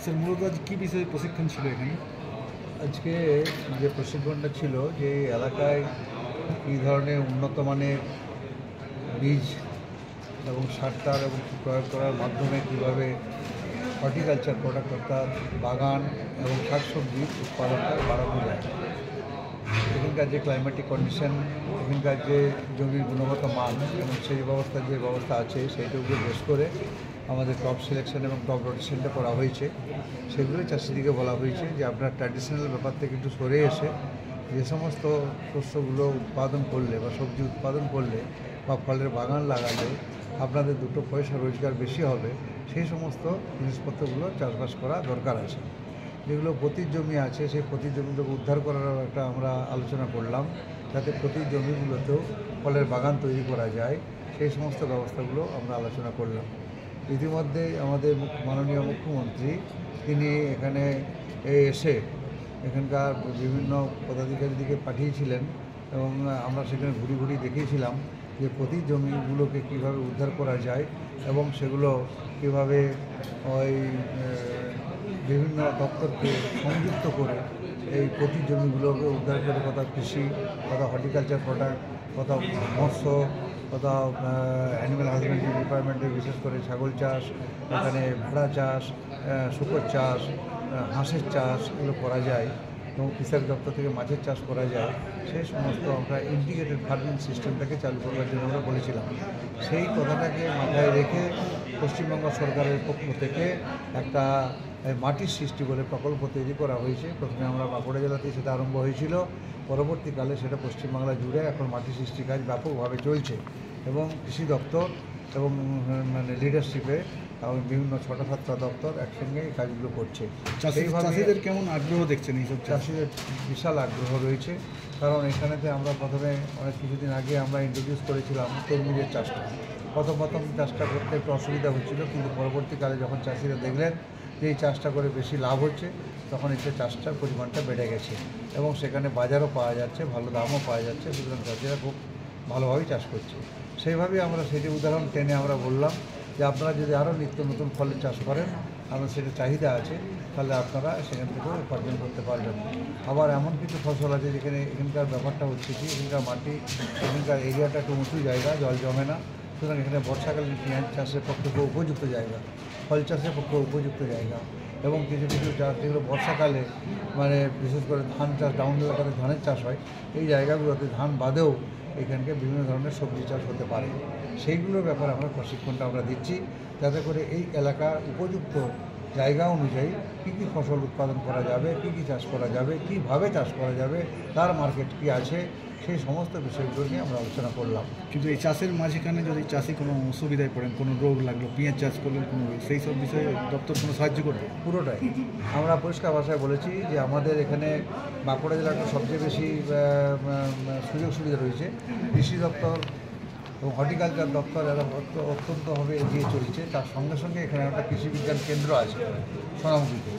Sir মূলত আজ কী বিষয়ে প্রশিক্ষণ ছিল এখানে? আজকে যে প্রশিক্ষণটা ছিল যে এলাকায় কী ধরনের উন্নত মানের বীজ এবং সার এবং প্রয়োগ করার মাধ্যমে কীভাবে হর্টিকালচার প্রোডাক্ট অর্থাৎ বাগান এবং শাকসবজির উৎপাদনটা বাড়ানো যায়। এখানকার যে ক্লাইমেটিক কন্ডিশন, এখানকার যে জমির গুণগত মান এবং সেই ব্যবস্থা আছে সেইটাকে বেশ করে আমাদের ক্রপ সিলেকশন এবং ক্রপ রোটেশনটা করা হয়েছে। সেগুলোই চাষিদিকে বলা হয়েছে যে আপনার ট্র্যাডিশনাল ব্যাপার থেকে একটু সরে এসে যে সমস্ত শস্যগুলো উৎপাদন করলে বা সবজি উৎপাদন করলে বা ফলের বাগান লাগালে আপনাদের দুটো পয়সা রোজগার বেশি হবে, সেই সমস্ত জিনিসপত্রগুলো চাষবাস করা দরকার আছে। যেগুলো পতির জমি আছে সেই পতির জমিগুলোকে উদ্ধার করারও একটা আমরা আলোচনা করলাম, যাতে প্রতি জমিগুলোতেও ফলের বাগান তৈরি করা যায়, সেই সমস্ত ব্যবস্থাগুলো আমরা আলোচনা করলাম। ইতিমধ্যে আমাদের মাননীয় মুখ্যমন্ত্রী তিনি এখানে এসে এখানকার বিভিন্ন পদাধিকারীদেরকে পাঠিয়েছিলেন এবং আমরা সেখানে ঘুরি দেখিয়েছিলাম যে প্রতি জমিগুলোকে কীভাবে উদ্ধার করা যায় এবং সেগুলো কীভাবে ওই বিভিন্ন দপ্তরকে সংযুক্ত করে এই প্রতি জমিগুলোকে উদ্ধার করে কোথাও কৃষি, কোথাও হর্টিকালচার প্রোডাক্ট, কোথাও মৎস্য, কোথাও অ্যানিম্যাল হাজবেন্ডারি ডিপার্টমেন্টে বিশেষ করে ছাগল চাষ, এখানে ভেড়া চাষ, শুকর চাষ, হাঁসের চাষ এগুলো করা যায় এবং ফিশারি দপ্তর থেকে মাছের চাষ করা যায়। সেই সমস্ত আমরা ইন্টিগ্রেটেড ফার্মিং সিস্টেমটাকে চালু করবার জন্য আমরা বলেছিলাম। সেই কথাটাকে মাথায় রেখে পশ্চিমবঙ্গ সরকারের পক্ষ থেকে একটা মাটির সৃষ্টি বলে প্রকল্প তৈরি করা হয়েছে। প্রথমে আমরা বাঁকুড়া জেলাতেই সেটা আরম্ভ হয়েছিল, পরবর্তীকালে সেটা পশ্চিমবাংলা জুড়ে এখন মাটি সৃষ্টি কাজ ব্যাপকভাবে চলছে এবং কৃষি দপ্তর এবং লিডারশিপে এবং বিভিন্ন ছোটো ছাত্র দপ্তর একসঙ্গে এই কাজগুলো করছে। চাষিদের কেমন আগ্রহ দেখছেন এইসব? চাষিদের বিশাল আগ্রহ রয়েছে, কারণ এখানেতে আমরা প্রথমে অনেক কিছুদিন আগে আমরা ইন্ট্রোডিউস করেছিলাম তরমুজের চাষটা। প্রথম চাষটা করতে একটু অসুবিধা হচ্ছিল, কিন্তু পরবর্তীকালে যখন চাষিরা দেখলেন যে এই চাষটা করে বেশি লাভ হচ্ছে, তখন এই চাষটার পরিমাণটা বেড়ে গেছে এবং সেখানে বাজারও পাওয়া যাচ্ছে, ভালো দামও পাওয়া যাচ্ছে, সুতরাং চাষিরা খুব ভালোভাবেই চাষ করছে। সেইভাবেই আমরা সেটি উদাহরণ টেনে আমরা বললাম যে আপনারা যদি আরও নিত্য নতুন ফলের চাষ করেন, আমরা সেটা চাহিদা আছে, তাহলে আপনারা সেখান থেকেও উপার্জন করতে পারবেন। আবার এমন কিছু ফসল আছে যেখানে এখানকার ব্যাপারটা হচ্ছে কি, এখানকার মাটি, এখানকার এরিয়াটা একটু উঁচু জায়গা, জল জমে না, সুতরাং এখানে বর্ষাকালীন পেঁয়াজ চাষের পক্ষে খুব উপযুক্ত জায়গা, ফল চাষের পক্ষে উপযুক্ত জায়গা এবং কিছু চাষ যেগুলো বর্ষাকালে বিশেষ করে ধান চাষ, ডাউন এলাকাতে ধানের চাষ হয়, এই জায়গাগুলোতে ধান বাদেও এখানকে বিভিন্ন ধরনের সবজি চাষ হতে পারে। সেইগুলোর ব্যাপারে আমরা প্রশিক্ষণটা আমরা দিচ্ছি, যাতে করে এই এলাকার উপযুক্ত জায়গা অনুযায়ী কী কী ফসল উৎপাদন করা যাবে, কী কী চাষ করা যাবে, কীভাবে চাষ করা যাবে, তার মার্কেট কী আছে, সেই সমস্ত বিষয়গুলো নিয়ে আমরা আলোচনা করলাম। কিন্তু এই চাষের মাঝখানে যদি চাষি কোনো অসুবিধায় পড়েন, কোনো রোগ লাগলো, পেঁয়াজ চাষ করলেন, কোনো সেই সব বিষয়ে দপ্তর কোনো সাহায্য করবে? পুরোটাই আমরা পরিষ্কার ভাষায় বলেছি যে আমাদের এখানে বাঁকুড়া জেলাটা সবচেয়ে বেশি সুযোগ সুবিধা রয়েছে। কৃষি দপ্তর এবং হর্টিকালচার দপ্তর এরা অত্যন্তভাবে এগিয়ে চলছে। তার সঙ্গে সঙ্গে এখানে একটা কৃষি বিজ্ঞান কেন্দ্র আছে সোনামুখীতে,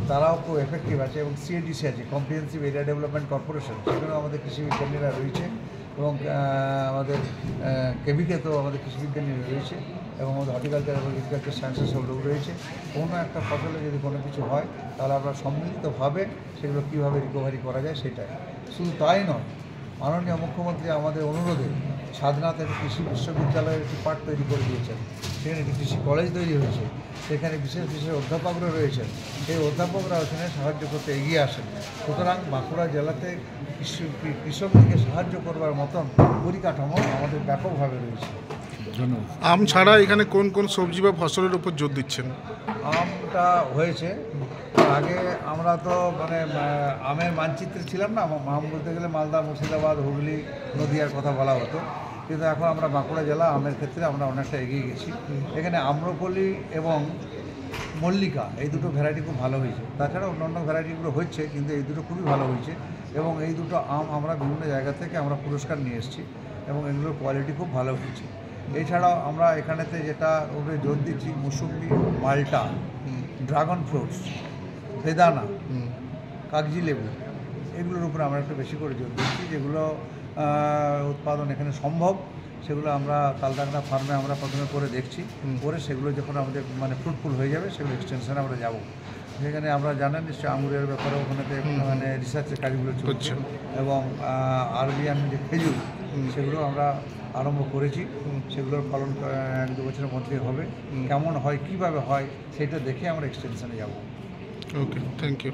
তারাও খুব এফেক্টিভ আছে এবং সিএডিসি আছে, কম্প্রিহেন্সিভ এরিয়া ডেভেলপমেন্ট কর্পোরেশন, সেখানেও আমাদের কৃষি বিজ্ঞানীরা রয়েছে এবং আমাদের কেভিকেতেও আমাদের কৃষি বিজ্ঞানীরা রয়েছে এবং আমাদের হর্টিকালচার এবং এগ্রিকালচার সায়েন্সের সব লোক রয়েছে। কোনো একটা ফসলে যদি কোনো কিছু হয়, তাহলে আমরা সম্মিলিতভাবে সেগুলো কীভাবে রিকভারি করা যায় সেটাই। শুধু তাই নয়, মাননীয় মুখ্যমন্ত্রী আমাদের অনুরোধে সাধনাতে কৃষি বিশ্ববিদ্যালয়ের একটি পার্ট তৈরি করে দিয়েছেন, সেখানে একটি কৃষি কলেজ তৈরি হয়েছে, সেখানে বিশেষ অধ্যাপকরা রয়েছেন, সেই অধ্যাপকরা ওখানে সাহায্য করতে এগিয়ে আসেন। সুতরাং বাঁকুড়া জেলাতে কৃষকদেরকে সাহায্য করবার মতন পরিকাঠামো আমাদের ব্যাপকভাবে রয়েছে। ধন্যবাদ। আম ছাড়া এখানে কোন কোন সবজি বা ফসলের উপর জোর দিচ্ছেন? আমটা হয়েছে, আগে আমরা তো আমের মানচিত্রে ছিলাম না, আম বলতে গেলে মালদা, মুর্শিদাবাদ, হুগলি, নদীয়ার কথা বলা হতো, কিন্তু এখন আমরা বাঁকুড়া জেলা আমের ক্ষেত্রে আমরা অনেকটা এগিয়ে গেছি। এখানে আম্রপলি এবং মল্লিকা এই দুটো ভ্যারাইটি খুব ভালো হয়েছে, তাছাড়া অন্যান্য ভ্যারাইটিগুলো হচ্ছে, কিন্তু এই দুটো খুবই ভালো হয়েছে এবং এই দুটো আম আমরা বিভিন্ন জায়গা থেকে আমরা পুরস্কার নিয়ে এসেছি এবং এগুলোর কোয়ালিটি খুব ভালো হয়েছে। এছাড়াও আমরা এখানেতে যেটা ওপরে জোর দিচ্ছি, মুসুম্বি, মাল্টা, ড্রাগন ফ্রুটস, বেদানা, কাগজি লেবু, এগুলোর উপরে আমরা একটু বেশি করে জোর দিচ্ছি। যেগুলো উৎপাদন এখানে সম্ভব সেগুলো আমরা তালডাংরা ফার্মে আমরা প্রথমে করে দেখছি, করে সেগুলো যখন আমাদের ফ্রুটফুল হয়ে যাবে সেগুলো এক্সটেনশনে আমরা যাব। সেখানে আমরা জানেন নিশ্চয়ই আঙুরের ব্যাপারে ওখানেতে মানে রিসার্চের কাজগুলো চলছে হচ্ছে। এবং আরবিয়ান যে খেজুর সেগুলো আমরা আরম্ভ করেছি। সেগুলোর ফলন 1-2 বছরের মধ্যে হবে। কেমন হয়, কিভাবে হয় সেটা দেখে আমরা এক্সটেনশনে যাব। ওকে, থ্যাংক ইউ।